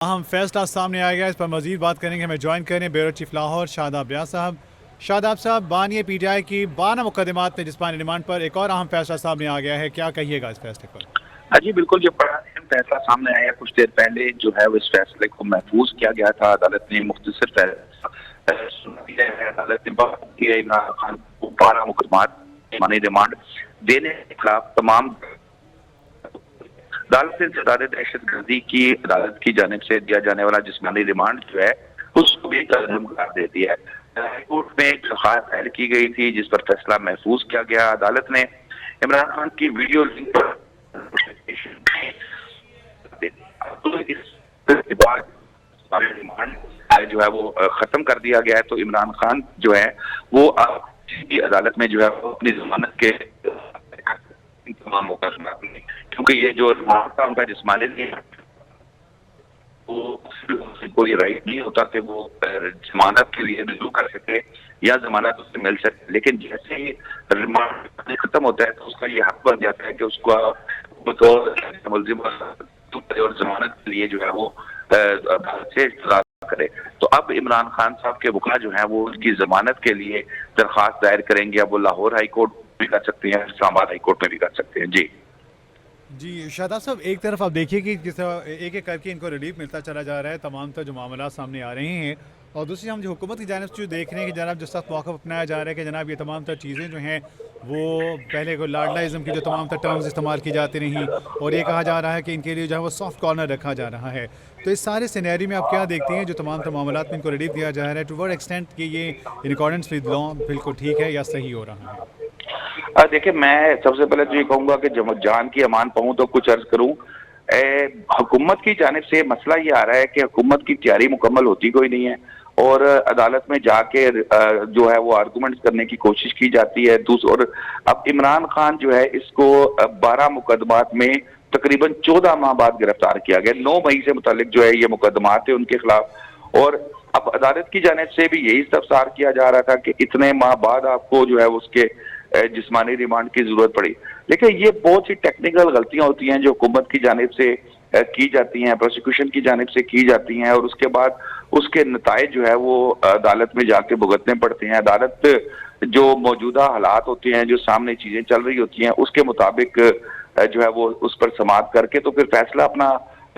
अहम फैसला सामने आ गया, इस पर मजीद बात करेंगे। हमें ज्वाइन करें ब्यूरो चीफ लाहौर शादाब रियाज साहब। शादाब साहब, बानिए पीटीआई की 12 मुकदमात में जिस्मानी रिमांड पर एक और अहम फैसला सामने आ गया है, क्या कहिएगा इस फैसले पर? हाँ जी, बिल्कुल। जो बड़ा अहम फैसला सामने आया कुछ देर पहले, जो है वो इस फैसले को महफूज किया गया था। अदालत ने मुख्तसर फैसला सुना दिया है। अदालत ने बात की है इमरान खान को 12 मुकदमात जिस्मानी रिमांड देने के खिलाफ तमाम अदालत ने सदारत दहशत गर्दी की अदालत की जानिब से दिया जाने वाला जिस्मानी रिमांड जो है उसको भी कदम करार दे दिया है। हाईकोर्ट में एक दरखास्त दायर की गई थी जिस पर फैसला महफूज किया गया। अदालत ने इमरान खान की वीडियो लिंक पर रिमांड जो है वो खत्म कर दिया गया है। तो इमरान खान जो है वो अदालत में जो है वो अपनी जमानत के तमाम मौका, क्योंकि ये जो रिमांड था उनका जिस्मानी कोई राइट नहीं होता कि वो जमानत के लिए रिजू कर सके या जमानत उससे मिल सके। लेकिन जैसे ही रिमांड खत्म होता है तो उसका ये हक बन जाता है कि उसका मुलजिम और जमानत के लिए जो है वो अदालत से इस्तराज करे। तो अब इमरान खान साहब के वकील जो है वो उनकी जमानत के लिए दरखास्त दायर करेंगे। अब वो लाहौर हाई कोर्ट भी कर सकते हैं, इस्लामाबाद हाई कोर्ट में भी कर सकते हैं। जी शादाब साहब, एक तरफ आप देखिए कि जिस एक एक करके इनको रिलीफ मिलता चला जा रहा है, तमाम तर जो मामला सामने आ रहे हैं, और दूसरी हम जो हुकूमत की जानिब से जो देख रहे हैं कि जनाब जिस वक्त मौक़िफ़ अपनाया जा रहा है कि जनाब ये तमाम तर चीज़ें जो हैं वो पहले को लाडलाइज़म की जो तमाम तर टर्म्स इस्तेमाल की जाती रहीं, और ये कहा जा रहा है कि इनके लिए जो है वो सॉफ्ट कॉर्नर रखा जा रहा है। तो इस सारे सिनेरियो में आप क्या देखती हैं, जो तमाम तर मामलात में इनको रिलीफ दिया जा रहा है, टू व्हाट एक्सटेंट कि ये इन अकॉर्डेंस विद लॉ बिल्कुल ठीक है या सही हो रहा है? देखिए, मैं सबसे पहले तो ये कहूंगा कि जब जान की अमान पाऊं तो कुछ अर्ज करूं। हुकूमत की जानिब से मसला ये आ रहा है कि हुकूमत की तैयारी मुकम्मल होती कोई नहीं है, और अदालत में जाके जो है वो आर्गूमेंट्स करने की कोशिश की जाती है। और अब इमरान खान जो है इसको 12 मुकदमात में तकरीबन 14 माह बाद गिरफ्तार किया गया। 9 मई से मुतालिक जो है ये मुकदमात है उनके खिलाफ, और अब अदालत की जानिब से भी यही इस्तफसार किया जा रहा था कि इतने माह बाद आपको जो है उसके जिस्मानी रिमांड की जरूरत पड़ी। लेकिन ये बहुत सी टेक्निकल गलतियां होती हैं जो हुकूमत की जानिब से की जाती हैं, प्रोसिक्यूशन की जानिब से की जाती हैं, और उसके बाद उसके नताइज जो है वो अदालत में जाके भुगतने पड़ते हैं। अदालत जो मौजूदा हालात होते हैं, जो सामने चीजें चल रही होती हैं, उसके मुताबिक जो है वो उस पर समाअत करके तो फिर फैसला अपना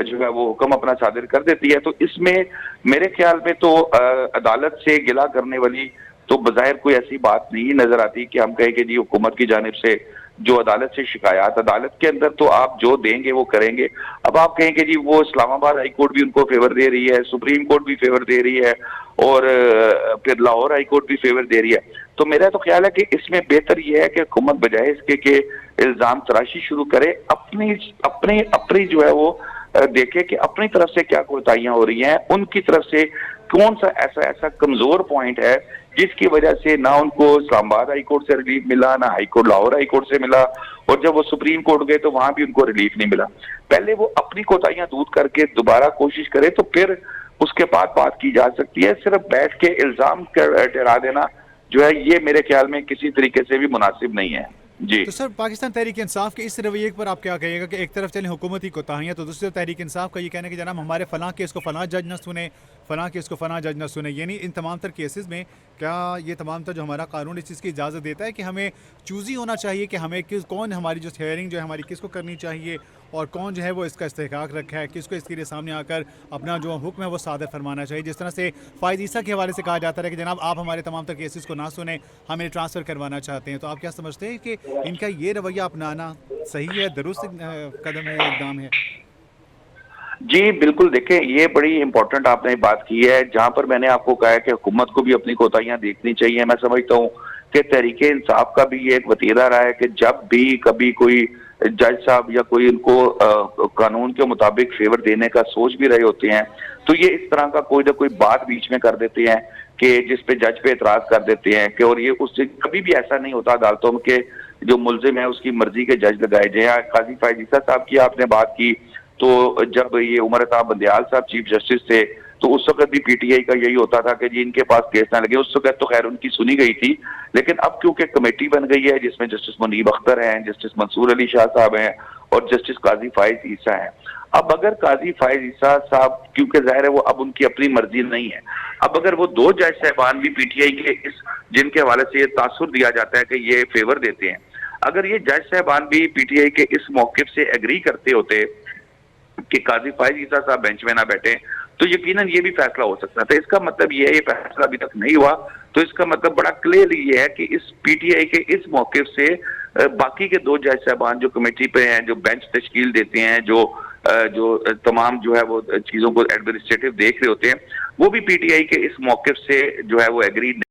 जो है वो हुक्म अपना सादिर कर देती है। तो इसमें मेरे ख्याल में तो अदालत से गिला करने वाली तो बज़ाहिर कोई ऐसी बात नहीं नजर आती कि हम कहें कि जी हुकूमत की जानिब से जो अदालत से शिकायत, अदालत के अंदर तो आप जो देंगे वो करेंगे। अब आप कहें कि जी वो इस्लामाबाद हाई कोर्ट भी उनको फेवर दे रही है, सुप्रीम कोर्ट भी फेवर दे रही है, और फिर लाहौर हाई कोर्ट भी फेवर दे रही है। तो मेरा तो ख्याल है कि इसमें बेहतर यह है कि हुकूमत बजाय इसके कि इल्जाम तराशी शुरू करे, अपनी अपनी अपनी जो है वो देखे कि अपनी तरफ से क्या कोताहियां हो रही हैं, उनकी तरफ से कौन सा ऐसा कमजोर पॉइंट है जिसकी वजह से ना उनको इस्लामाबाद हाई कोर्ट से रिलीफ मिला, ना high court Lahore high court से मिला, और जब वो सुप्रीम कोर्ट गए तो वहां भी उनको रिलीफ नहीं मिला। पहले वो अपनी कोताहियां दूर करके दोबारा कोशिश करे तो फिर उसके बाद बात की जा सकती है। सिर्फ बैठ के इल्जाम ठहरा देना जो है ये मेरे ख्याल में किसी तरीके से भी मुनासिब नहीं है। जी तो सर, पाकिस्तान तहरीक इंसाफ के इस रवैये पर आप क्या कहिएगा कि एक तरफ चले हुकूमती कोताहियाँ, तो दूसरी तरफ तहरीक इंसाफ का ये कहना है कि जनाब हमारे फलां केस को फलां जज न सुने, फलां केस को फलां जज न सुने। यानी इन तमाम तर केसेस में क्या ये तमाम तर जो हमारा कानून इस चीज़ की इजाज़त देता है कि हमें चूज़ी होना चाहिए कि हमें कौन हमारी जो हेयरिंग जो है हमारी किसको करनी चाहिए, और कौन जो है वो इसका इस्तेहकाक रखा है, किसको इसके लिए सामने आकर अपना जो हुक्म है वो सादर फरमाना चाहिए। जिस तरह से फायद ईसा के हवाले से कहा जाता है कि जनाब आप हमारे तमाम तर केसेस को ना सुने, हमें ट्रांसफ़र करवाना चाहते हैं। तो आप क्या समझते हैं कि इनका ये रवैया अपनाना सही है, दुरुस्त कदम है, इकदाम है? जी बिल्कुल, देखें ये बड़ी इंपॉर्टेंट आपने बात की है, जहां पर मैंने आपको कहा है कि हुकूमत को भी अपनी कोताहियां देखनी चाहिए। मैं समझता हूँ कि तहरीक इंसाफ का भी ये एक वतीरा रहा है कि जब भी कभी कोई जज साहब या कोई उनको कानून के मुताबिक फेवर देने का सोच भी रहे होते हैं, तो ये इस तरह का कोई ना कोई बात बीच में कर देते हैं कि जिस पे जज पे एतराज कर देते हैं कि, और ये उससे कभी भी ऐसा नहीं होता अदालतों में कि जो मुलजिम है उसकी मर्जी के जज लगाए जाए। काजी फायद ईसा साहब की आपने बात की, तो जब ये उमर अता बंदयाल साहब चीफ जस्टिस थे तो उस वक्त भी पीटीआई का यही होता था कि जी इनके पास केस ना लगे। उस वक्त तो खैर उनकी सुनी गई थी, लेकिन अब क्योंकि कमेटी बन गई है जिसमें जस्टिस मुनीब अख्तर हैं, जस्टिस मंसूर अली शाह साहब हैं और जस्टिस काजी फाइज ईसा हैं। अब अगर काजी फाइज ईसा साहब, क्योंकि जाहिर है वो अब उनकी अपनी मर्जी नहीं है, अब अगर वो दो जज साहबान भी पीटीआई के इस, जिनके हवाले से ये तासुर दिया जाता है कि ये फेवर देते हैं, अगर ये जज साहबान भी पीटीआई के इस मौकिफ से एग्री करते होते कि काजी फाइज ईसा साहब बेंच में ना बैठे, तो यकीनन ये भी फैसला हो सकता था। इसका मतलब ये है, ये फैसला अभी तक नहीं हुआ, तो इसका मतलब बड़ा क्लियरली ये है कि इस पीटीआई के इस मौकिफ से बाकी के दो जज साहबान जो कमेटी पे हैं, जो बेंच तश्कील देते हैं, जो तमाम जो है वो चीजों को एडमिनिस्ट्रेटिव देख रहे होते हैं, वो भी पीटीआई के इस मौकिफ से जो है वो एग्री